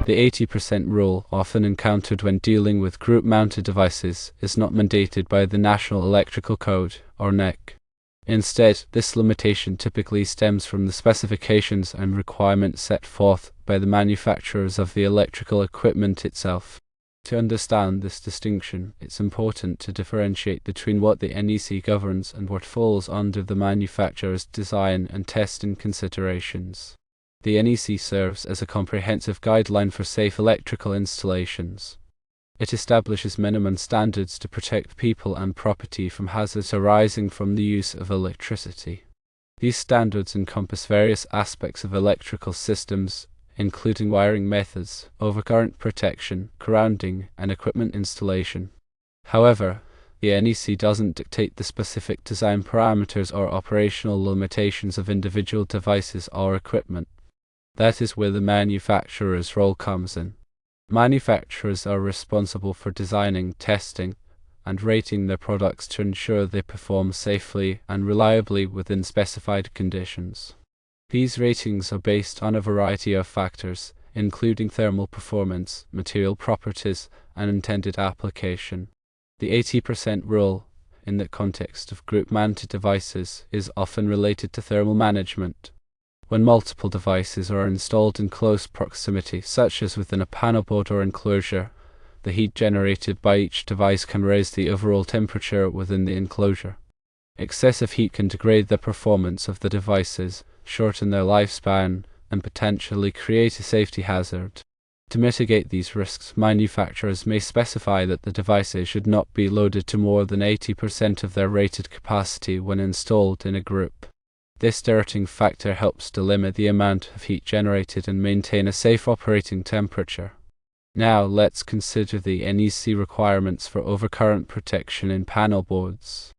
The 80% rule, often encountered when dealing with group-mounted devices, is not mandated by the National Electrical Code, or NEC. Instead, this limitation typically stems from the specifications and requirements set forth by the manufacturers of the electrical equipment itself. To understand this distinction, it's important to differentiate between what the NEC governs and what falls under the manufacturer's design and testing considerations. The NEC serves as a comprehensive guideline for safe electrical installations. It establishes minimum standards to protect people and property from hazards arising from the use of electricity. These standards encompass various aspects of electrical systems, including wiring methods, overcurrent protection, grounding, and equipment installation. However, the NEC doesn't dictate the specific design parameters or operational limitations of individual devices or equipment. That is where the manufacturer's role comes in. Manufacturers are responsible for designing, testing, and rating their products to ensure they perform safely and reliably within specified conditions. These ratings are based on a variety of factors, including thermal performance, material properties, and intended application. The 80% rule, in the context of group-mounted devices, is often related to thermal management. When multiple devices are installed in close proximity, such as within a panelboard or enclosure, the heat generated by each device can raise the overall temperature within the enclosure. Excessive heat can degrade the performance of the devices, shorten their lifespan, and potentially create a safety hazard. To mitigate these risks, manufacturers may specify that the devices should not be loaded to more than 80% of their rated capacity when installed in a group. This dirting factor helps to limit the amount of heat generated and maintain a safe operating temperature. Now let's consider the NEC requirements for overcurrent protection in panelboards.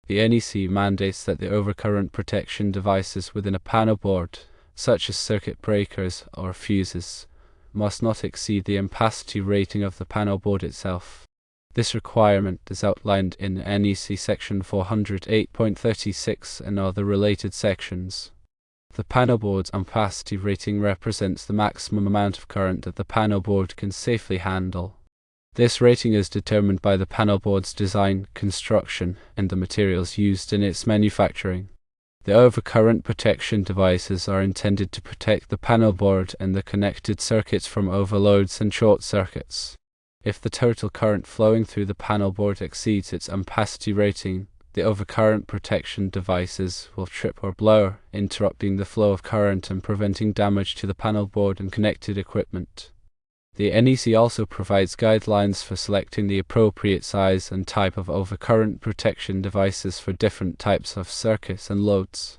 The NEC mandates that the overcurrent protection devices within a panelboard, such as circuit breakers or fuses, must not exceed the ampacity rating of the panelboard itself. This requirement is outlined in NEC section 408.36 and other related sections. The panelboard's ampacity rating represents the maximum amount of current that the panelboard can safely handle. This rating is determined by the panelboard's design, construction, and the materials used in its manufacturing. The overcurrent protection devices are intended to protect the panelboard and the connected circuits from overloads and short circuits. If the total current flowing through the panelboard exceeds its ampacity rating, the overcurrent protection devices will trip or blow, interrupting the flow of current and preventing damage to the panelboard and connected equipment. The NEC also provides guidelines for selecting the appropriate size and type of overcurrent protection devices for different types of circuits and loads.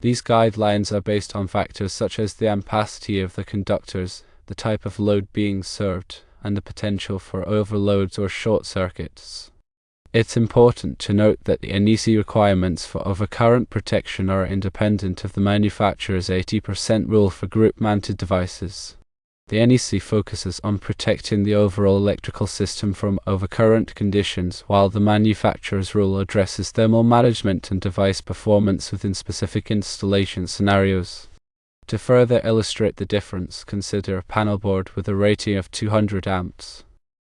These guidelines are based on factors such as the ampacity of the conductors, the type of load being served, and the potential for overloads or short circuits. It's important to note that the NEC requirements for overcurrent protection are independent of the manufacturer's 80% rule for group-mounted devices. The NEC focuses on protecting the overall electrical system from overcurrent conditions, while the manufacturer's rule addresses thermal management and device performance within specific installation scenarios. To further illustrate the difference, consider a panelboard with a rating of 200 amps.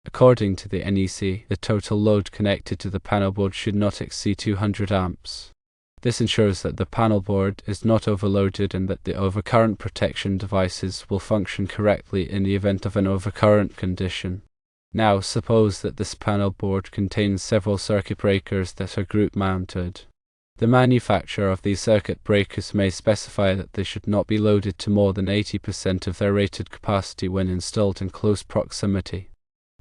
According to the NEC, the total load connected to the panelboard should not exceed 200 amps. This ensures that the panelboard is not overloaded and that the overcurrent protection devices will function correctly in the event of an overcurrent condition. Now, suppose that this panelboard contains several circuit breakers that are group-mounted. The manufacturer of these circuit breakers may specify that they should not be loaded to more than 80% of their rated capacity when installed in close proximity.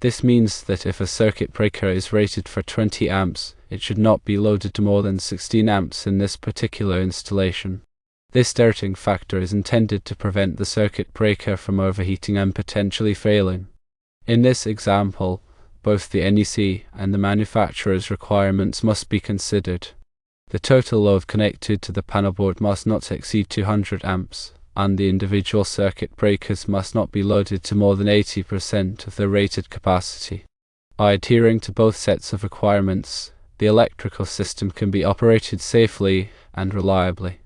This means that if a circuit breaker is rated for 20 amps, it should not be loaded to more than 16 amps in this particular installation. This dirting factor is intended to prevent the circuit breaker from overheating and potentially failing. In this example, both the NEC and the manufacturer's requirements must be considered. The total load connected to the panelboard must not exceed 200 amps, and the individual circuit breakers must not be loaded to more than 80% of their rated capacity. By adhering to both sets of requirements, the electrical system can be operated safely and reliably.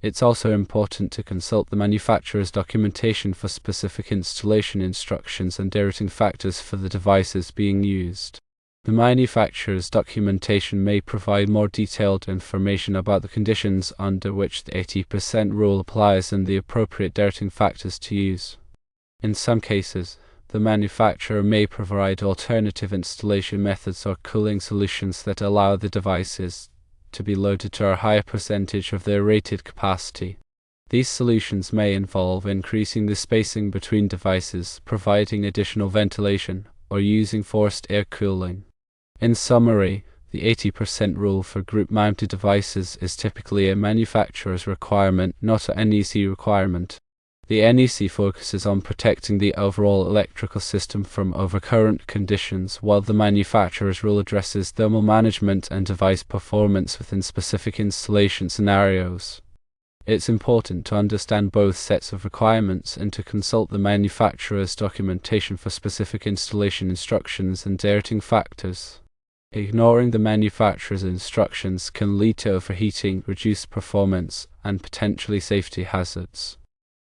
It's also important to consult the manufacturer's documentation for specific installation instructions and rating factors for the devices being used. The manufacturer's documentation may provide more detailed information about the conditions under which the 80% rule applies and the appropriate rating factors to use. In some cases, the manufacturer may provide alternative installation methods or cooling solutions that allow the devices to be loaded to a higher percentage of their rated capacity. These solutions may involve increasing the spacing between devices, providing additional ventilation, or using forced air cooling. In summary, the 80% rule for group-mounted devices is typically a manufacturer's requirement, not an NEC requirement. The NEC focuses on protecting the overall electrical system from overcurrent conditions, while the manufacturer's rule addresses thermal management and device performance within specific installation scenarios. It's important to understand both sets of requirements and to consult the manufacturer's documentation for specific installation instructions and rating factors. Ignoring the manufacturer's instructions can lead to overheating, reduced performance, and potentially safety hazards.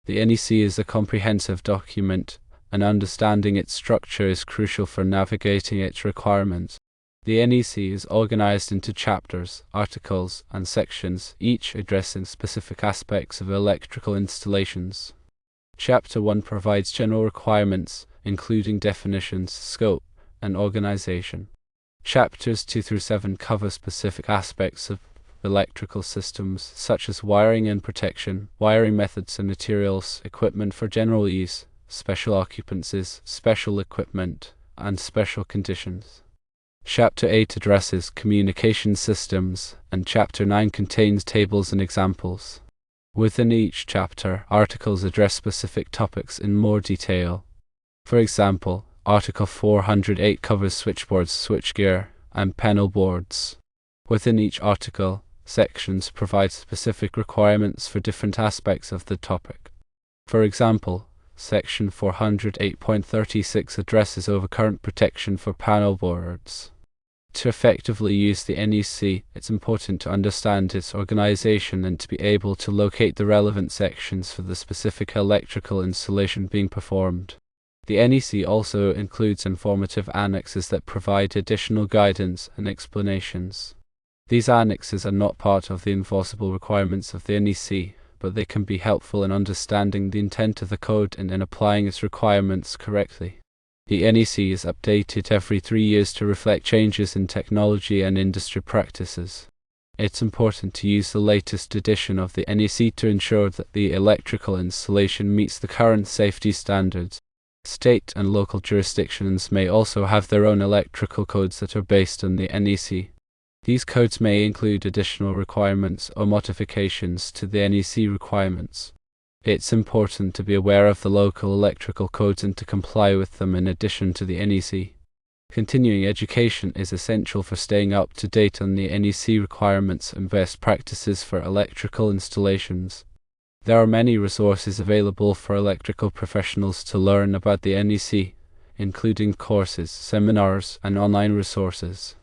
The NEC is a comprehensive document, and understanding its structure is crucial for navigating its requirements. The NEC is organized into chapters, articles, and sections, each addressing specific aspects of electrical installations. Chapter 1 provides general requirements, including definitions, scope, and organization. Chapters 2 through 7 cover specific aspects of electrical systems, such as wiring and protection, wiring methods and materials, equipment for general use, special occupancies, special equipment, and special conditions. Chapter 8 addresses communication systems, and Chapter 9 contains tables and examples. Within each chapter, articles address specific topics in more detail. For example, Article 408 covers switchboards, switchgear, and panelboards. Within each article, sections provide specific requirements for different aspects of the topic. For example, Section 408.36 addresses overcurrent protection for panelboards. To effectively use the NEC, it's important to understand its organization and to be able to locate the relevant sections for the specific electrical installation being performed. The NEC also includes informative annexes that provide additional guidance and explanations. These annexes are not part of the enforceable requirements of the NEC, but they can be helpful in understanding the intent of the code and in applying its requirements correctly. The NEC is updated every 3 years to reflect changes in technology and industry practices. It's important to use the latest edition of the NEC to ensure that the electrical installation meets the current safety standards. State and local jurisdictions may also have their own electrical codes that are based on the NEC. These codes may include additional requirements or modifications to the NEC requirements. It's important to be aware of the local electrical codes and to comply with them in addition to the NEC. Continuing education is essential for staying up to date on the NEC requirements and best practices for electrical installations. There are many resources available for electrical professionals to learn about the NEC, including courses, seminars, and online resources.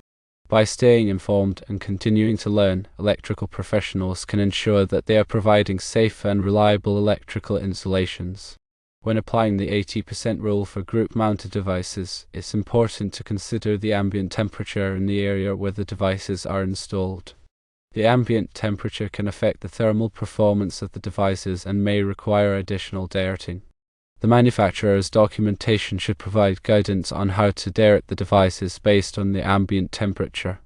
By staying informed and continuing to learn, electrical professionals can ensure that they are providing safe and reliable electrical installations. When applying the 80% rule for group-mounted devices, it's important to consider the ambient temperature in the area where the devices are installed. The ambient temperature can affect the thermal performance of the devices and may require additional rating. The manufacturer's documentation should provide guidance on how to rate the devices based on the ambient temperature.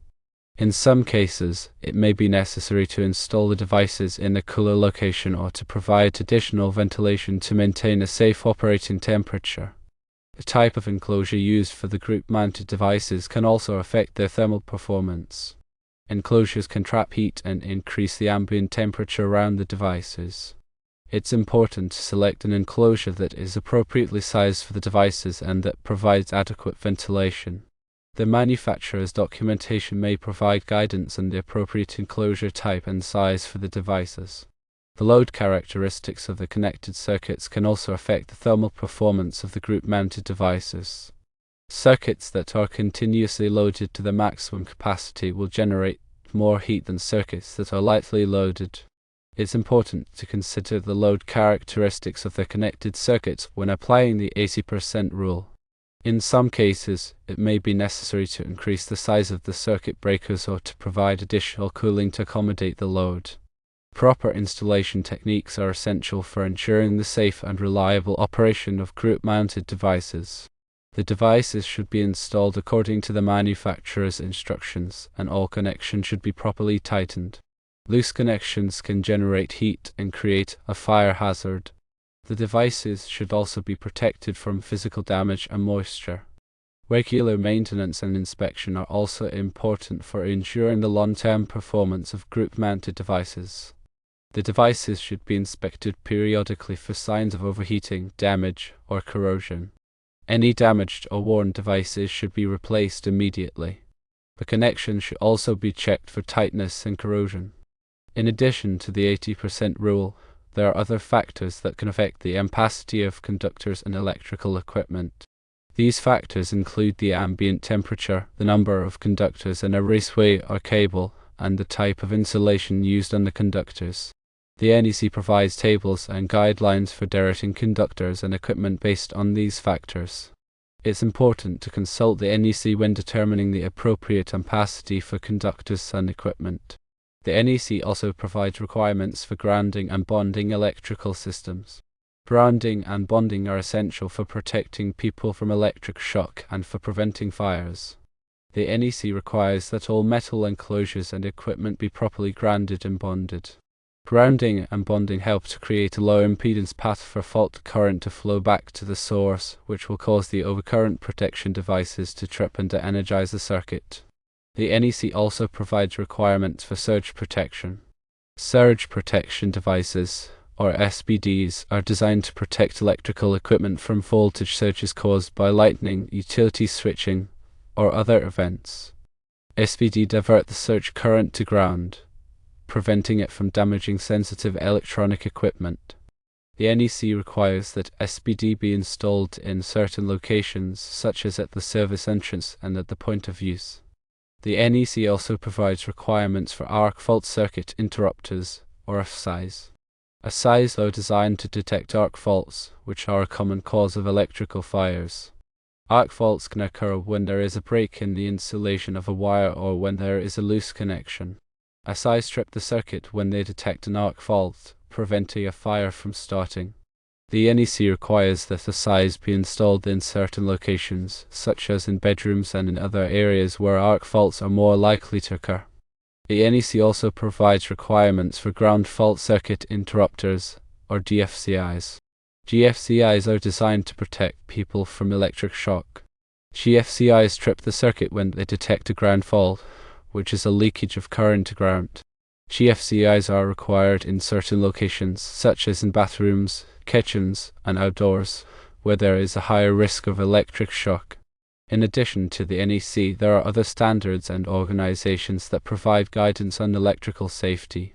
In some cases, it may be necessary to install the devices in a cooler location or to provide additional ventilation to maintain a safe operating temperature. The type of enclosure used for the group-mounted devices can also affect their thermal performance. Enclosures can trap heat and increase the ambient temperature around the devices. It's important to select an enclosure that is appropriately sized for the devices and that provides adequate ventilation. The manufacturer's documentation may provide guidance on the appropriate enclosure type and size for the devices. The load characteristics of the connected circuits can also affect the thermal performance of the group-mounted devices. Circuits that are continuously loaded to their maximum capacity will generate more heat than circuits that are lightly loaded. It's important to consider the load characteristics of the connected circuits when applying the 80% rule. In some cases, it may be necessary to increase the size of the circuit breakers or to provide additional cooling to accommodate the load. Proper installation techniques are essential for ensuring the safe and reliable operation of group-mounted devices. The devices should be installed according to the manufacturer's instructions, and all connections should be properly tightened. Loose connections can generate heat and create a fire hazard. The devices should also be protected from physical damage and moisture. Regular maintenance and inspection are also important for ensuring the long-term performance of group-mounted devices. The devices should be inspected periodically for signs of overheating, damage, or corrosion. Any damaged or worn devices should be replaced immediately. The connection should also be checked for tightness and corrosion. In addition to the 80% rule, there are other factors that can affect the ampacity of conductors and electrical equipment. These factors include the ambient temperature, the number of conductors in a raceway or cable, and the type of insulation used on the conductors. The NEC provides tables and guidelines for directing conductors and equipment based on these factors. It's important to consult the NEC when determining the appropriate ampacity for conductors and equipment. The NEC also provides requirements for grounding and bonding electrical systems. Grounding and bonding are essential for protecting people from electric shock and for preventing fires. The NEC requires that all metal enclosures and equipment be properly grounded and bonded. Grounding and bonding help to create a low impedance path for fault current to flow back to the source, which will cause the overcurrent protection devices to trip and de-energize the circuit. The NEC also provides requirements for surge protection. Surge protection devices, or SPDs, are designed to protect electrical equipment from voltage surges caused by lightning, utility switching, or other events. SPD divert the surge current to ground, preventing it from damaging sensitive electronic equipment. The NEC requires that SPD be installed in certain locations, such as at the service entrance and at the point of use. The NEC also provides requirements for arc fault circuit interrupters, or ASIs. ASIs are designed to detect arc faults, which are a common cause of electrical fires. Arc faults can occur when there is a break in the insulation of a wire or when there is a loose connection. ASIs strip the circuit when they detect an arc fault, preventing a fire from starting. The NEC requires that ASIs be installed in certain locations, such as in bedrooms and in other areas where arc faults are more likely to occur. The NEC also provides requirements for ground fault circuit interrupters, or GFCIs. GFCIs are designed to protect people from electric shock. GFCIs strip the circuit when they detect a ground fault, which is a leakage of current to ground. GFCIs are required in certain locations, such as in bathrooms, kitchens, and outdoors, where there is a higher risk of electric shock. In addition to the NEC, there are other standards and organizations that provide guidance on electrical safety.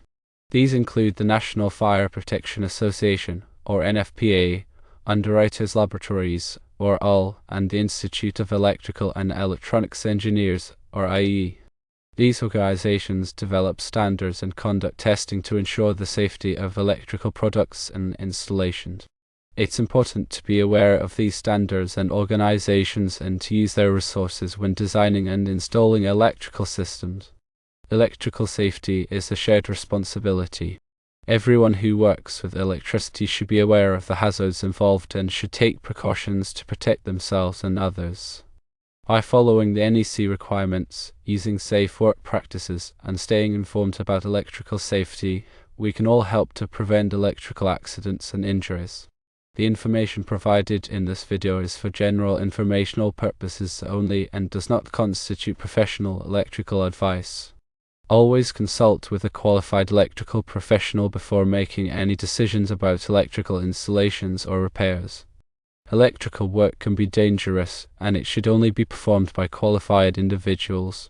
These include the National Fire Protection Association, or NFPA, Underwriters Laboratories, or UL, and the Institute of Electrical and Electronics Engineers, or IE. These organizations develop standards and conduct testing to ensure the safety of electrical products and installations. It's important to be aware of these standards and organizations and to use their resources when designing and installing electrical systems. Electrical safety is a shared responsibility. Everyone who works with electricity should be aware of the hazards involved and should take precautions to protect themselves and others. By following the NEC requirements, using safe work practices, and staying informed about electrical safety, we can all help to prevent electrical accidents and injuries. The information provided in this video is for general informational purposes only and does not constitute professional electrical advice. Always consult with a qualified electrical professional before making any decisions about electrical installations or repairs. Electrical work can be dangerous, and it should only be performed by qualified individuals.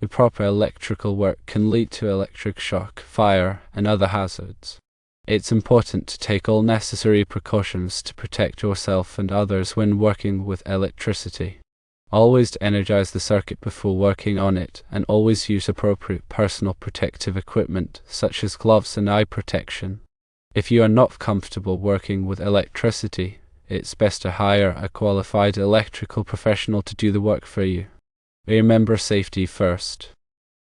Improper electrical work can lead to electric shock, fire, and other hazards. It's important to take all necessary precautions to protect yourself and others when working with electricity. Always energize the circuit before working on it, and always use appropriate personal protective equipment, such as gloves and eye protection. If you are not comfortable working with electricity, it's best to hire a qualified electrical professional to do the work for you. Remember safety first.